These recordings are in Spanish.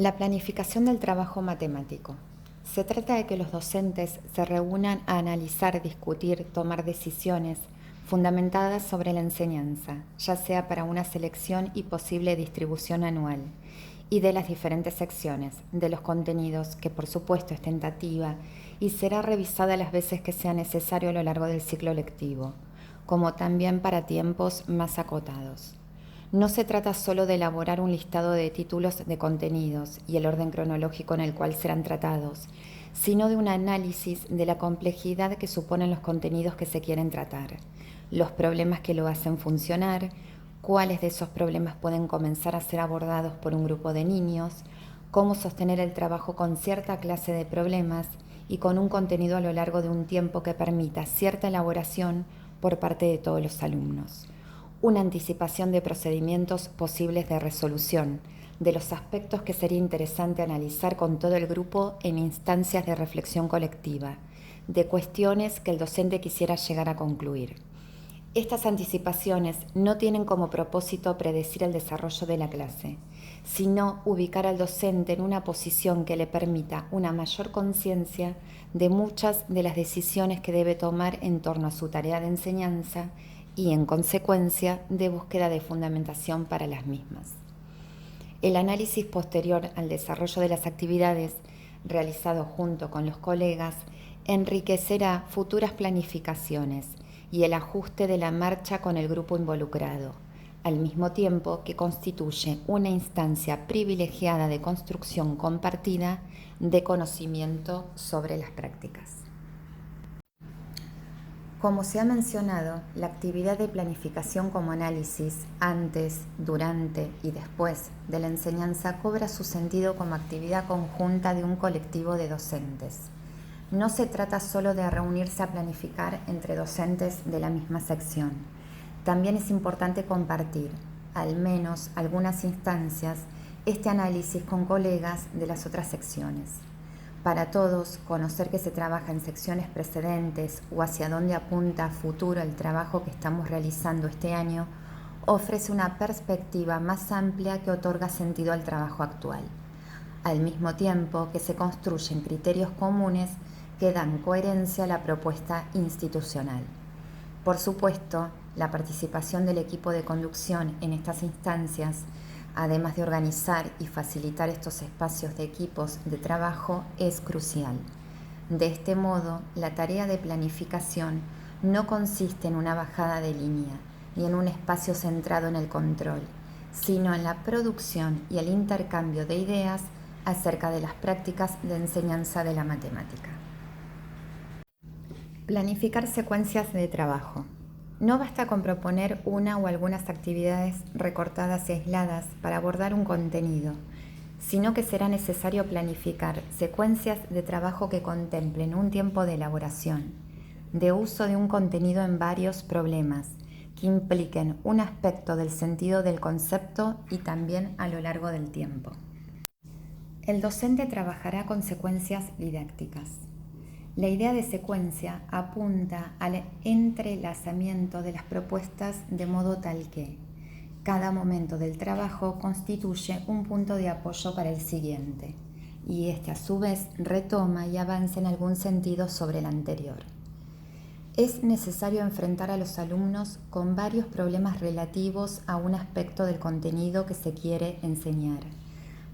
La planificación del trabajo matemático. Se trata de que los docentes se reúnan a analizar, discutir, tomar decisiones fundamentadas sobre la enseñanza, ya sea para una selección y posible distribución anual, y de las diferentes secciones, de los contenidos, que por supuesto es tentativa y será revisada las veces que sea necesario a lo largo del ciclo lectivo, como también para tiempos más acotados. No se trata solo de elaborar un listado de títulos de contenidos y el orden cronológico en el cual serán tratados, sino de un análisis de la complejidad que suponen los contenidos que se quieren tratar, los problemas que lo hacen funcionar, cuáles de esos problemas pueden comenzar a ser abordados por un grupo de niños, cómo sostener el trabajo con cierta clase de problemas y con un contenido a lo largo de un tiempo que permita cierta elaboración por parte de todos los alumnos. Una anticipación de procedimientos posibles de resolución, de los aspectos que sería interesante analizar con todo el grupo en instancias de reflexión colectiva, de cuestiones que el docente quisiera llegar a concluir. Estas anticipaciones no tienen como propósito predecir el desarrollo de la clase, sino ubicar al docente en una posición que le permita una mayor conciencia de muchas de las decisiones que debe tomar en torno a su tarea de enseñanza y, en consecuencia, de búsqueda de fundamentación para las mismas. El análisis posterior al desarrollo de las actividades, realizado junto con los colegas, enriquecerá futuras planificaciones y el ajuste de la marcha con el grupo involucrado, al mismo tiempo que constituye una instancia privilegiada de construcción compartida de conocimiento sobre las prácticas. Como se ha mencionado, la actividad de planificación como análisis antes, durante y después de la enseñanza cobra su sentido como actividad conjunta de un colectivo de docentes. No se trata solo de reunirse a planificar entre docentes de la misma sección. También es importante compartir, al menos algunas instancias, este análisis con colegas de las otras secciones. Para todos, conocer que se trabaja en secciones precedentes o hacia dónde apunta a futuro el trabajo que estamos realizando este año ofrece una perspectiva más amplia que otorga sentido al trabajo actual, al mismo tiempo que se construyen criterios comunes que dan coherencia a la propuesta institucional. Por supuesto, la participación del equipo de conducción en estas instancias, además de organizar y facilitar estos espacios de equipos de trabajo, es crucial. De este modo, la tarea de planificación no consiste en una bajada de línea ni en un espacio centrado en el control, sino en la producción y el intercambio de ideas acerca de las prácticas de enseñanza de la matemática. Planificar secuencias de trabajo. No basta con proponer una o algunas actividades recortadas y aisladas para abordar un contenido, sino que será necesario planificar secuencias de trabajo que contemplen un tiempo de elaboración, de uso de un contenido en varios problemas, que impliquen un aspecto del sentido del concepto y también a lo largo del tiempo. El docente trabajará con secuencias didácticas. La idea de secuencia apunta al entrelazamiento de las propuestas de modo tal que cada momento del trabajo constituye un punto de apoyo para el siguiente, y este a su vez retoma y avanza en algún sentido sobre el anterior. Es necesario enfrentar a los alumnos con varios problemas relativos a un aspecto del contenido que se quiere enseñar,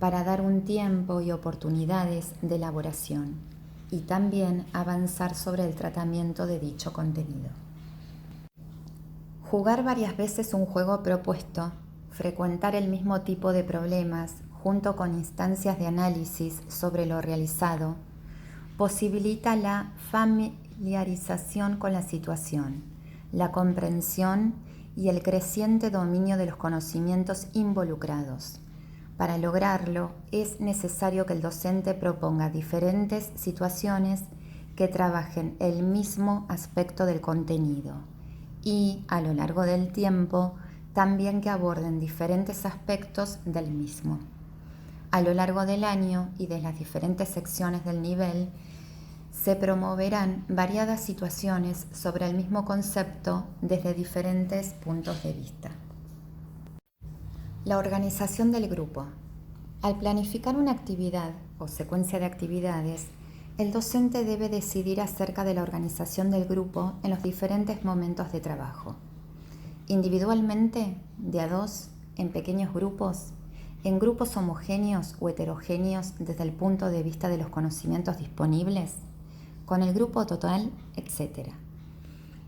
para dar un tiempo y oportunidades de elaboración, y también avanzar sobre el tratamiento de dicho contenido. Jugar varias veces un juego propuesto, frecuentar el mismo tipo de problemas junto con instancias de análisis sobre lo realizado, posibilita la familiarización con la situación, la comprensión y el creciente dominio de los conocimientos involucrados. Para lograrlo, es necesario que el docente proponga diferentes situaciones que trabajen el mismo aspecto del contenido y, a lo largo del tiempo, también que aborden diferentes aspectos del mismo. A lo largo del año y de las diferentes secciones del nivel, se promoverán variadas situaciones sobre el mismo concepto desde diferentes puntos de vista. La organización del grupo. Al planificar una actividad o secuencia de actividades, el docente debe decidir acerca de la organización del grupo en los diferentes momentos de trabajo. Individualmente, de a dos, en pequeños grupos, en grupos homogéneos o heterogéneos desde el punto de vista de los conocimientos disponibles, con el grupo total, etc.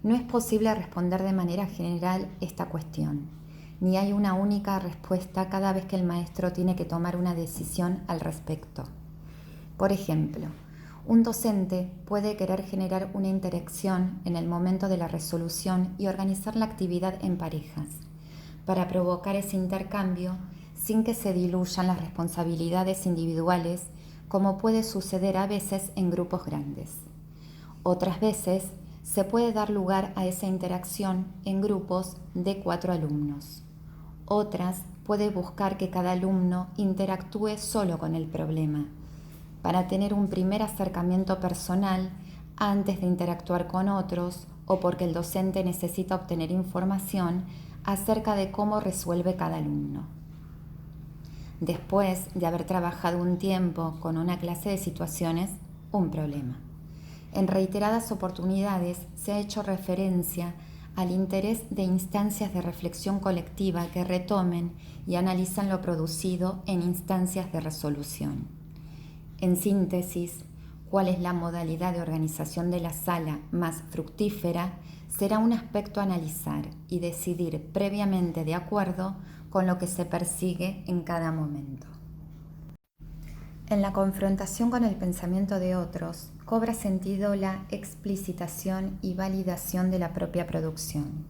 No es posible responder de manera general esta cuestión, ni hay una única respuesta cada vez que el maestro tiene que tomar una decisión al respecto. Por ejemplo, un docente puede querer generar una interacción en el momento de la resolución y organizar la actividad en parejas, para provocar ese intercambio sin que se diluyan las responsabilidades individuales, como puede suceder a veces en grupos grandes. Otras veces se puede dar lugar a esa interacción en grupos de 4 alumnos. Otras puede buscar que cada alumno interactúe solo con el problema, para tener un primer acercamiento personal antes de interactuar con otros o porque el docente necesita obtener información acerca de cómo resuelve cada alumno. Después de haber trabajado un tiempo con una clase de situaciones, un problema. En reiteradas oportunidades se ha hecho referencia al interés de instancias de reflexión colectiva que retomen y analizan lo producido en instancias de resolución. En síntesis, cuál es la modalidad de organización de la sala más fructífera será un aspecto a analizar y decidir previamente de acuerdo con lo que se persigue en cada momento. En la confrontación con el pensamiento de otros, cobra sentido la explicitación y validación de la propia producción.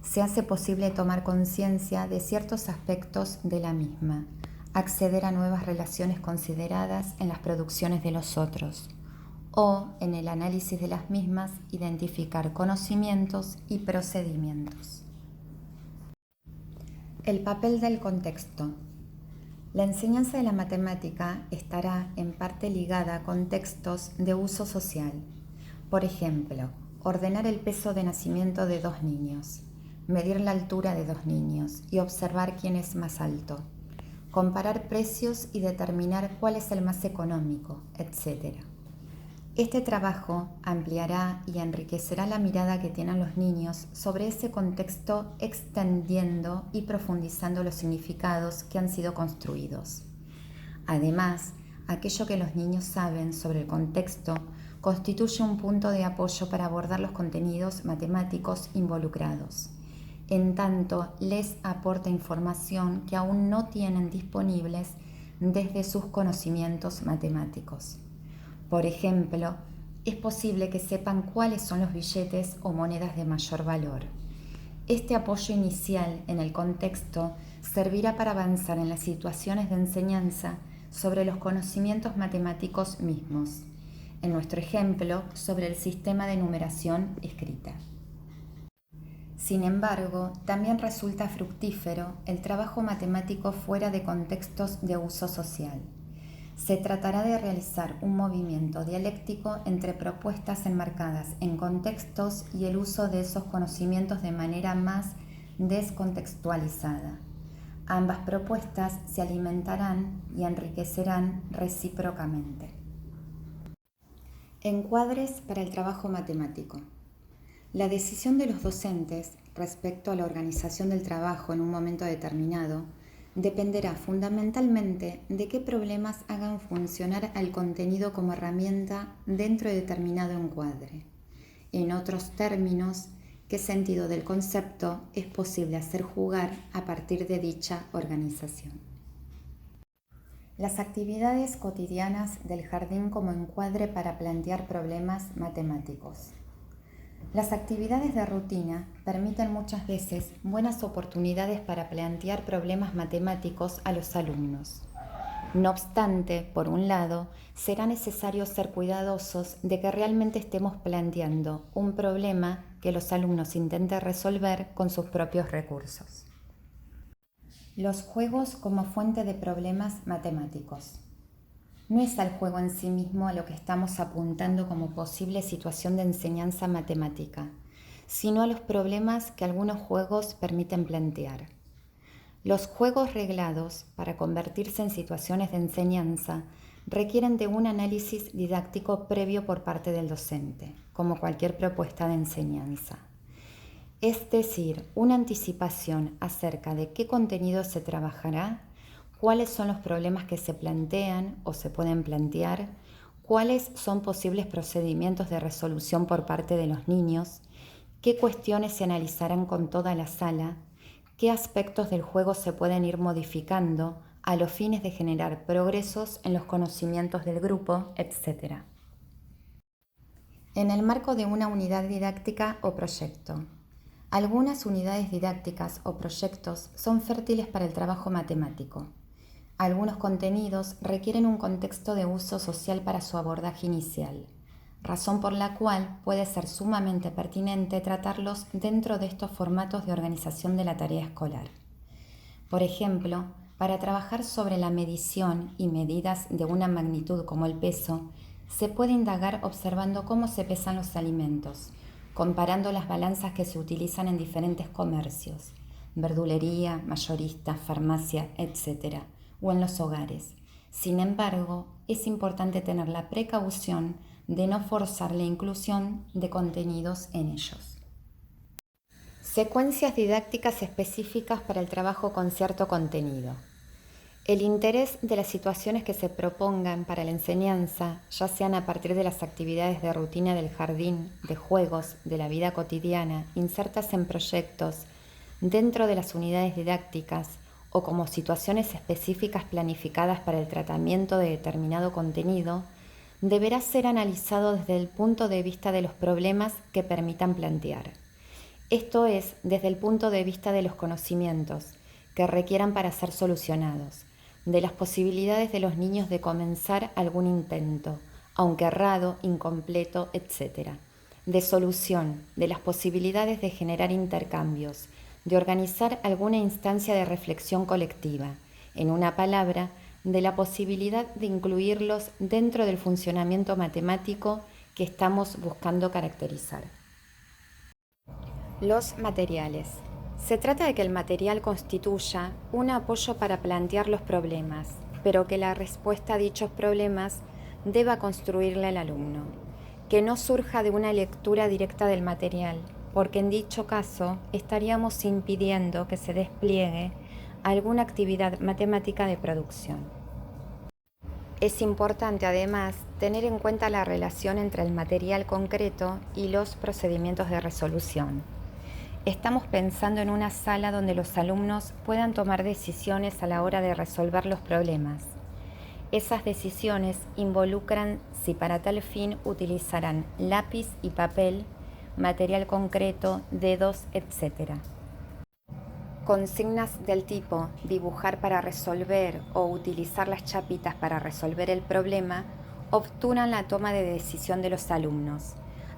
Se hace posible tomar conciencia de ciertos aspectos de la misma, acceder a nuevas relaciones consideradas en las producciones de los otros, o en el análisis de las mismas identificar conocimientos y procedimientos. El papel del contexto. La enseñanza de la matemática estará en parte ligada a contextos de uso social. Por ejemplo, ordenar el peso de nacimiento de 2 niños, medir la altura de 2 niños y observar quién es más alto, comparar precios y determinar cuál es el más económico, etc. Este trabajo ampliará y enriquecerá la mirada que tienen los niños sobre ese contexto, extendiendo y profundizando los significados que han sido construidos. Además, aquello que los niños saben sobre el contexto constituye un punto de apoyo para abordar los contenidos matemáticos involucrados, en tanto les aporta información que aún no tienen disponibles desde sus conocimientos matemáticos. Por ejemplo, es posible que sepan cuáles son los billetes o monedas de mayor valor. Este apoyo inicial en el contexto servirá para avanzar en las situaciones de enseñanza sobre los conocimientos matemáticos mismos. En nuestro ejemplo, sobre el sistema de numeración escrita. Sin embargo, también resulta fructífero el trabajo matemático fuera de contextos de uso social. Se tratará de realizar un movimiento dialéctico entre propuestas enmarcadas en contextos y el uso de esos conocimientos de manera más descontextualizada. Ambas propuestas se alimentarán y enriquecerán recíprocamente. Encuadres para el trabajo matemático. La decisión de los docentes respecto a la organización del trabajo en un momento determinado dependerá fundamentalmente de qué problemas hagan funcionar al contenido como herramienta dentro de determinado encuadre. En otros términos, qué sentido del concepto es posible hacer jugar a partir de dicha organización. Las actividades cotidianas del jardín como encuadre para plantear problemas matemáticos. Las actividades de rutina permiten muchas veces buenas oportunidades para plantear problemas matemáticos a los alumnos. No obstante, por un lado, será necesario ser cuidadosos de que realmente estemos planteando un problema que los alumnos intenten resolver con sus propios recursos. Los juegos como fuente de problemas matemáticos. No es al juego en sí mismo a lo que estamos apuntando como posible situación de enseñanza matemática, sino a los problemas que algunos juegos permiten plantear. Los juegos reglados, para convertirse en situaciones de enseñanza, requieren de un análisis didáctico previo por parte del docente, como cualquier propuesta de enseñanza. Es decir, una anticipación acerca de qué contenido se trabajará, cuáles son los problemas que se plantean o se pueden plantear, cuáles son posibles procedimientos de resolución por parte de los niños, qué cuestiones se analizarán con toda la sala, qué aspectos del juego se pueden ir modificando a los fines de generar progresos en los conocimientos del grupo, etc. En el marco de una unidad didáctica o proyecto. Algunas unidades didácticas o proyectos son fértiles para el trabajo matemático. Algunos contenidos requieren un contexto de uso social para su abordaje inicial, razón por la cual puede ser sumamente pertinente tratarlos dentro de estos formatos de organización de la tarea escolar. Por ejemplo, para trabajar sobre la medición y medidas de una magnitud como el peso, se puede indagar observando cómo se pesan los alimentos, comparando las balanzas que se utilizan en diferentes comercios, verdulería, mayorista, farmacia, etc., o en los hogares. Sin embargo, es importante tener la precaución de no forzar la inclusión de contenidos en ellos. Secuencias didácticas específicas para el trabajo con cierto contenido. El interés de las situaciones que se propongan para la enseñanza, ya sean a partir de las actividades de rutina del jardín, de juegos, de la vida cotidiana, insertas en proyectos, dentro de las unidades didácticas o como situaciones específicas planificadas para el tratamiento de determinado contenido, deberá ser analizado desde el punto de vista de los problemas que permitan plantear. Esto es, desde el punto de vista de los conocimientos que requieran para ser solucionados, de las posibilidades de los niños de comenzar algún intento, aunque errado, incompleto, etc., de solución, de las posibilidades de generar intercambios, de organizar alguna instancia de reflexión colectiva, en una palabra, de la posibilidad de incluirlos dentro del funcionamiento matemático que estamos buscando caracterizar. Los materiales. Se trata de que el material constituya un apoyo para plantear los problemas, pero que la respuesta a dichos problemas deba construirla el alumno, que no surja de una lectura directa del material, porque en dicho caso estaríamos impidiendo que se despliegue alguna actividad matemática de producción. Es importante además tener en cuenta la relación entre el material concreto y los procedimientos de resolución. Estamos pensando en una sala donde los alumnos puedan tomar decisiones a la hora de resolver los problemas. Esas decisiones involucran si para tal fin utilizarán lápiz y papel, material concreto, dedos, etc. Consignas del tipo dibujar para resolver o utilizar las chapitas para resolver el problema obturan la toma de decisión de los alumnos,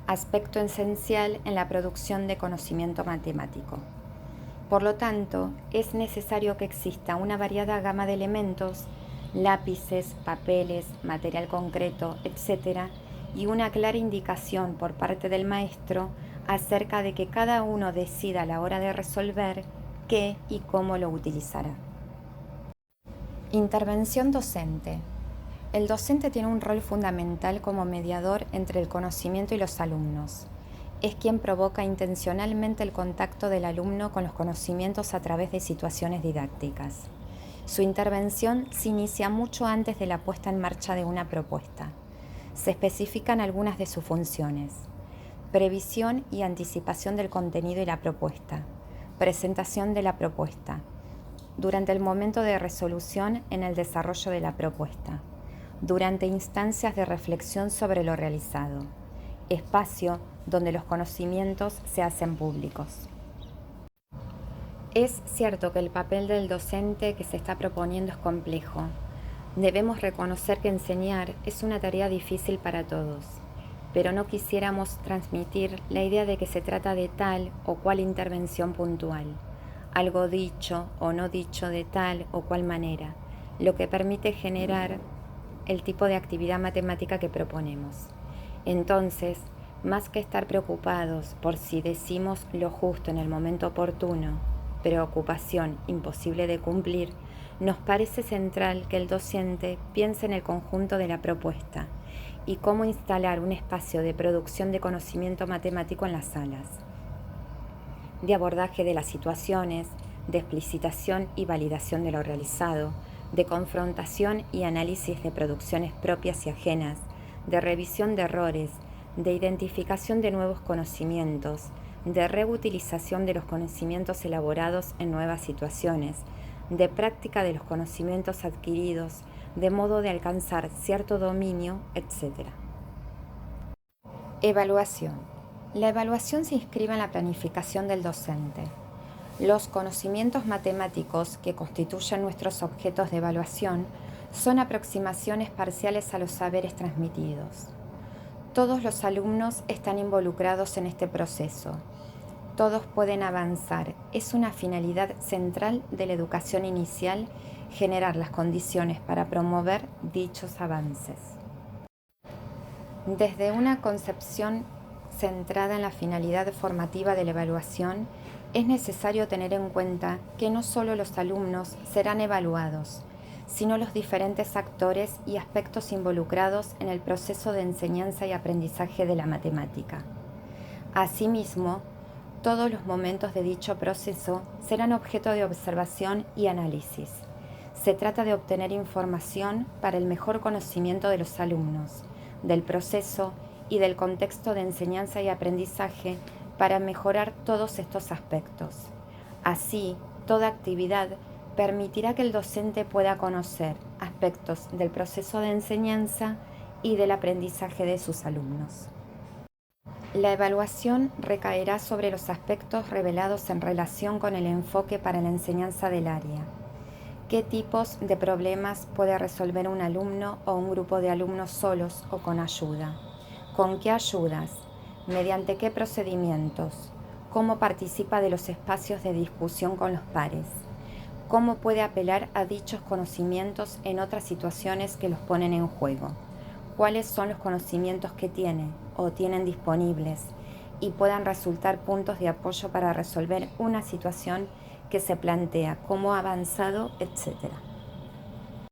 aspecto esencial en la producción de conocimiento matemático. Por lo tanto, es necesario que exista una variada gama de elementos, lápices, papeles, material concreto, etc., y una clara indicación por parte del maestro acerca de que cada uno decida a la hora de resolver qué y cómo lo utilizará. Intervención docente. El docente tiene un rol fundamental como mediador entre el conocimiento y los alumnos. Es quien provoca intencionalmente el contacto del alumno con los conocimientos a través de situaciones didácticas. Su intervención se inicia mucho antes de la puesta en marcha de una propuesta. Se especifican algunas de sus funciones: previsión y anticipación del contenido y la propuesta, presentación de la propuesta, durante el momento de resolución en el desarrollo de la propuesta, durante instancias de reflexión sobre lo realizado, espacio donde los conocimientos se hacen públicos. Es cierto que el papel del docente que se está proponiendo es complejo. Debemos reconocer que enseñar es una tarea difícil para todos, pero no quisiéramos transmitir la idea de que se trata de tal o cual intervención puntual, algo dicho o no dicho de tal o cual manera, lo que permite generar el tipo de actividad matemática que proponemos. Entonces, más que estar preocupados por si decimos lo justo en el momento oportuno preocupación imposible de cumplir, nos parece central que el docente piense en el conjunto de la propuesta y cómo instalar un espacio de producción de conocimiento matemático en las salas, de abordaje de las situaciones, de explicitación y validación de lo realizado, de confrontación y análisis de producciones propias y ajenas, de revisión de errores, de identificación de nuevos conocimientos, de reutilización de los conocimientos elaborados en nuevas situaciones, de práctica de los conocimientos adquiridos, de modo de alcanzar cierto dominio, etc. Evaluación. La evaluación se inscribe en la planificación del docente. Los conocimientos matemáticos que constituyen nuestros objetos de evaluación son aproximaciones parciales a los saberes transmitidos. Todos los alumnos están involucrados en este proceso. Todos pueden avanzar. Es una finalidad central de la educación inicial generar las condiciones para promover dichos avances. Desde una concepción centrada en la finalidad formativa de la evaluación, es necesario tener en cuenta que no solo los alumnos serán evaluados, sino los diferentes actores y aspectos involucrados en el proceso de enseñanza y aprendizaje de la matemática. Asimismo, todos los momentos de dicho proceso serán objeto de observación y análisis. Se trata de obtener información para el mejor conocimiento de los alumnos, del proceso y del contexto de enseñanza y aprendizaje para mejorar todos estos aspectos. Así, toda actividad permitirá que el docente pueda conocer aspectos del proceso de enseñanza y del aprendizaje de sus alumnos. La evaluación recaerá sobre los aspectos revelados en relación con el enfoque para la enseñanza del área. ¿Qué tipos de problemas puede resolver un alumno o un grupo de alumnos solos o con ayuda? ¿Con qué ayudas? ¿Mediante qué procedimientos? ¿Cómo participa de los espacios de discusión con los pares? ¿Cómo puede apelar a dichos conocimientos en otras situaciones que los ponen en juego? ¿Cuáles son los conocimientos que tiene o tienen disponibles y puedan resultar puntos de apoyo para resolver una situación que se plantea como avanzado, etcétera?